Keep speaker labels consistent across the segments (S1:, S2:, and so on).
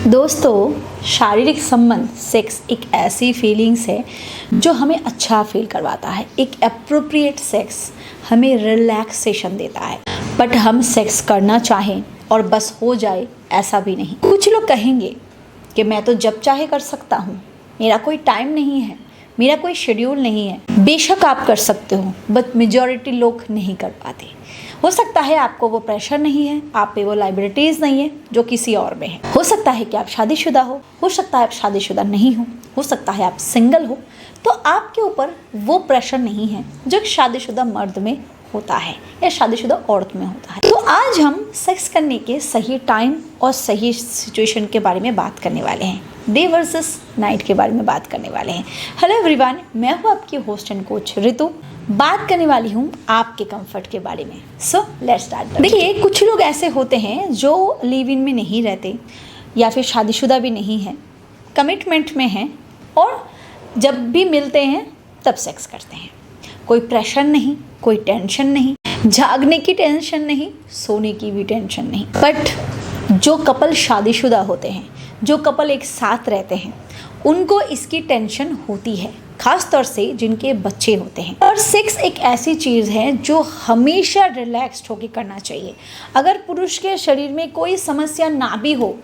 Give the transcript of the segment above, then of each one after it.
S1: दोस्तों, शारीरिक संबंध सेक्स एक ऐसी फीलिंग्स है जो हमें अच्छा फील करवाता है। एक एप्रोप्रिएट सेक्स हमें रिलैक्सेशन देता है। बट हम सेक्स करना चाहें और बस हो जाए, ऐसा भी नहीं। कुछ लोग कहेंगे कि मैं तो जब चाहे कर सकता हूँ, मेरा कोई टाइम नहीं है, मेरा कोई शेड्यूल नहीं है। बेशक आप कर सकते हो, बट मेजॉरिटी लोग नहीं कर पाते। हो सकता है आपको वो प्रेशर नहीं है, आप पे वो लाइबिलिटीज़ नहीं है जो किसी और में है। हो सकता है कि आप शादीशुदा हो सकता है आप शादीशुदा नहीं हो सकता है आप सिंगल हो। तो आपके ऊपर वो प्रेशर नहीं है जो शादीशुदा मर्द में होता है या शादीशुदा औरत में होता है। तो आज हम सेक्स करने के सही टाइम और सही सिचुएशन के बारे में बात करने वाले हैं। डे वर्सेस नाइट के बारे में बात करने वाले हैं। हेलो एवरीवन, मैं हूँ आपकी होस्ट एंड कोच ऋतु। बात करने वाली हूँ आपके कंफर्ट के बारे में। So let's start. देखिए, कुछ लोग ऐसे होते हैं जो लिव इन में नहीं रहते या फिर शादीशुदा भी नहीं है, कमिटमेंट में हैं और जब भी मिलते हैं तब सेक्स करते हैं। कोई प्रेशर नहीं, कोई टेंशन नहीं, जागने की टेंशन नहीं, सोने की भी टेंशन नहीं। बट जो कपल शादीशुदा होते हैं, जो कपल एक साथ रहते हैं, उनको इसकी टेंशन होती है, खास तौर से जिनके बच्चे होते हैं। और सेक्स एक ऐसी चीज़ है जो हमेशा रिलैक्स्ड होकर करना चाहिए। अगर पुरुष के शरीर में कोई समस्या ना भी हो,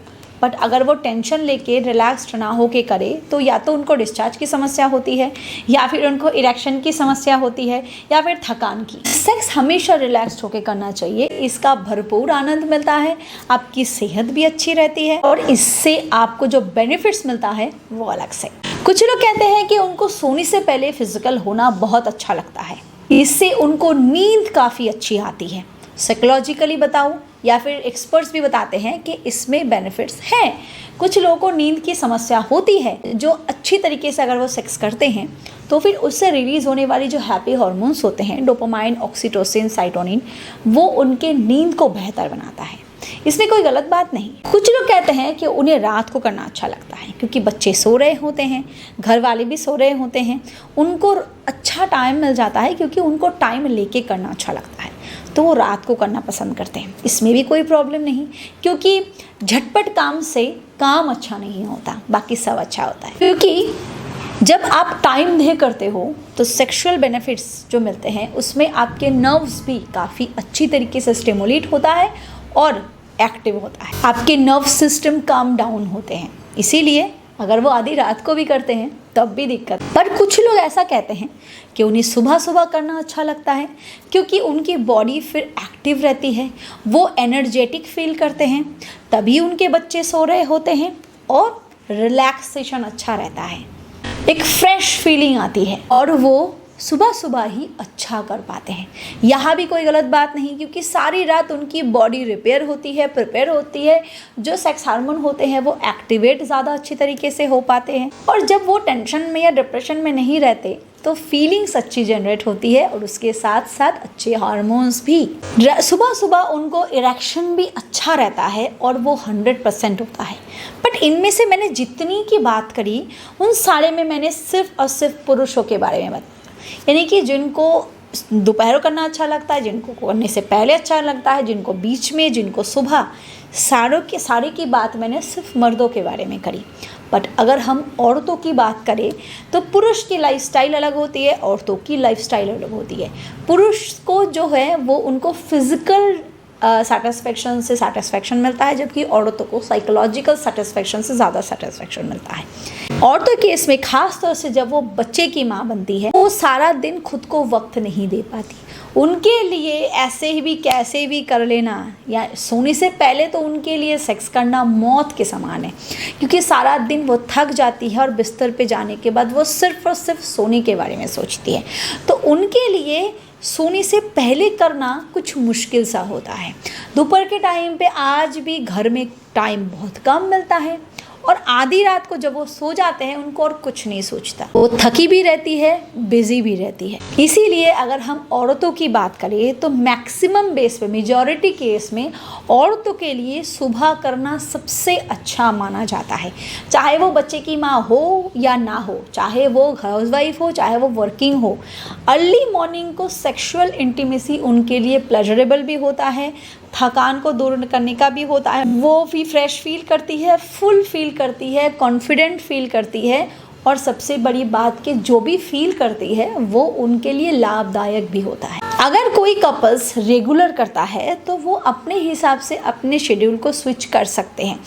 S1: बट अगर वो टेंशन लेके रिलैक्स्ड ना होके करे तो या तो उनको डिस्चार्ज की समस्या होती है, या फिर उनको इरेक्शन की समस्या होती है, या फिर थकान की। सेक्स हमेशा रिलैक्स्ड होके करना चाहिए। इसका भरपूर आनंद मिलता है, आपकी सेहत भी अच्छी रहती है और इससे आपको जो बेनिफिट्स मिलता है वो अलग से। कुछ लोग कहते हैं कि उनको सोने से पहले फिजिकल होना बहुत अच्छा लगता है, इससे उनको नींद काफ़ी अच्छी आती है। साइकोलॉजिकली बताऊं या फिर एक्सपर्ट्स भी बताते हैं कि इसमें बेनिफिट्स हैं। कुछ लोगों को नींद की समस्या होती है, जो अच्छी तरीके से अगर वो सेक्स करते हैं तो फिर उससे रिलीज़ होने वाली जो हैप्पी हार्मोन्स होते हैं, डोपामाइन, ऑक्सीटोसिन, साइटोनिन, वो उनके नींद को बेहतर बनाता है। इसमें कोई गलत बात नहीं। कुछ लोग कहते हैं कि उन्हें रात को करना अच्छा लगता है क्योंकि बच्चे सो रहे होते हैं, घर वाले भी सो रहे होते हैं, उनको अच्छा टाइम मिल जाता है क्योंकि उनको टाइम लेके करना अच्छा लगता है, तो वो रात को करना पसंद करते हैं। इसमें भी कोई प्रॉब्लम नहीं, क्योंकि झटपट काम से काम अच्छा नहीं होता, बाकी सब अच्छा होता है। क्योंकि जब आप टाइम दे करते हो तो सेक्सुअल बेनिफिट्स जो मिलते हैं उसमें आपके नर्व्स भी काफ़ी अच्छी तरीके से स्टिमुलेट होता है और एक्टिव होता है। आपके नर्व सिस्टम काम डाउन होते हैं, इसीलिए अगर वो आधी रात को भी करते हैं तब भी दिक्कत। पर कुछ लोग ऐसा कहते हैं कि उन्हें सुबह सुबह करना अच्छा लगता है क्योंकि उनकी बॉडी फिर एक्टिव रहती है, वो एनर्जेटिक फील करते हैं, तभी उनके बच्चे सो रहे होते हैं और रिलैक्सेशन अच्छा रहता है, एक फ्रेश फीलिंग आती है और वो सुबह सुबह ही अच्छा कर पाते हैं। यहाँ भी कोई गलत बात नहीं, क्योंकि सारी रात उनकी बॉडी रिपेयर होती है, प्रिपेयर होती है, जो सेक्स हार्मोन होते हैं वो एक्टिवेट ज़्यादा अच्छी तरीके से हो पाते हैं। और जब वो टेंशन में या डिप्रेशन में नहीं रहते तो फीलिंग्स अच्छी जनरेट होती है और उसके साथ साथ अच्छे हार्मोन्स भी। सुबह सुबह उनको इरेक्शन भी अच्छा रहता है और वो 100% होता है। बट इनमें से मैंने जितनी की बात करी उन सारे में मैंने सिर्फ और सिर्फ पुरुषों के बारे में बताया, यानी कि जिनको दोपहर करना अच्छा लगता है, जिनको करने से पहले अच्छा लगता है, जिनको बीच में, जिनको सुबह, सारे की बात मैंने सिर्फ मर्दों के बारे में करी। बट अगर हम औरतों की बात करें तो पुरुष की लाइफस्टाइल अलग होती है, औरतों की लाइफस्टाइल अलग होती है। पुरुष को जो है वो उनको फिजिकल सेटिस्फेक्शन से सेटिस्फेक्शन मिलता है, जबकि औरतों को साइकोलॉजिकल सेटिस्फेक्शन से ज़्यादा सेटिस्फेक्शन मिलता है। औरतों के केस में खास तौर से जब वो बच्चे की माँ बनती है, वो सारा दिन खुद को वक्त नहीं दे पाती। उनके लिए ऐसे ही भी कैसे भी कर लेना या सोने से पहले तो उनके लिए सेक्स करना मौत के समान है, क्योंकि सारा दिन वो थक जाती है और बिस्तर पे जाने के बाद वो सिर्फ और सिर्फ सोने के बारे में सोचती है। तो उनके लिए सोने से पहले करना कुछ मुश्किल सा होता है। दोपहर के टाइम पे आज भी घर में टाइम बहुत कम मिलता है और आधी रात को जब वो सो जाते हैं उनको और कुछ नहीं सोचता, वो थकी भी रहती है, बिजी भी रहती है। इसीलिए अगर हम औरतों की बात करें तो मैक्सिमम बेस पे, मेजॉरिटी केस में औरतों के लिए सुबह करना सबसे अच्छा माना जाता है। चाहे वो बच्चे की माँ हो या ना हो, चाहे वो हाउसवाइफ हो, चाहे वो वर्किंग हो, अर्ली मॉर्निंग को सेक्सुअल इंटीमेसी उनके लिए प्लेजरेबल भी होता है, थकान को दूर करने का भी होता है। वो भी फ्रेश फील करती है, फुल फील करती है, कॉन्फिडेंट फील करती है, और सबसे बड़ी बात कि जो भी फील करती है वो उनके लिए लाभदायक भी होता है। अगर कोई कपल्स रेगुलर करता है तो वो अपने हिसाब से अपने शेड्यूल को स्विच कर सकते हैं।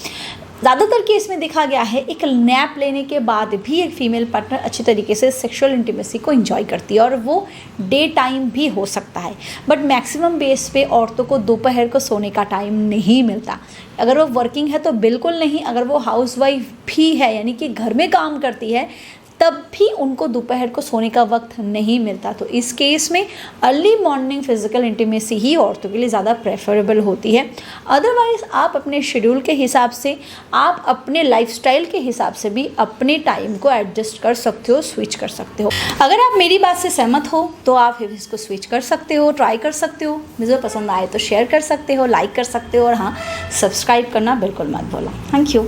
S1: ज़्यादातर केस में देखा गया है एक नैप लेने के बाद भी एक फीमेल पार्टनर अच्छी तरीके से सेक्सुअल इंटीमेसी को एंजॉय करती है, और वो डे टाइम भी हो सकता है। बट मैक्सिमम बेस पे औरतों को दोपहर को सोने का टाइम नहीं मिलता। अगर वो वर्किंग है तो बिल्कुल नहीं, अगर वो हाउसवाइफ भी है यानी कि घर में काम करती है तब भी उनको दोपहर को सोने का वक्त नहीं मिलता। तो इस केस में अर्ली मॉर्निंग फिजिकल इंटीमेसी ही औरतों के लिए ज़्यादा प्रेफरेबल होती है। अदरवाइज़ आप अपने शेड्यूल के हिसाब से, आप अपने लाइफस्टाइल के हिसाब से भी अपने टाइम को एडजस्ट कर सकते हो, स्विच कर सकते हो। अगर आप मेरी बात से सहमत हो तो आप इसको स्विच कर सकते हो, ट्राई कर सकते हो। मुझे पसंद आए तो शेयर कर सकते हो, लाइक कर सकते हो, और हाँ, सब्सक्राइब करना बिल्कुल मत भूलो। Thank you.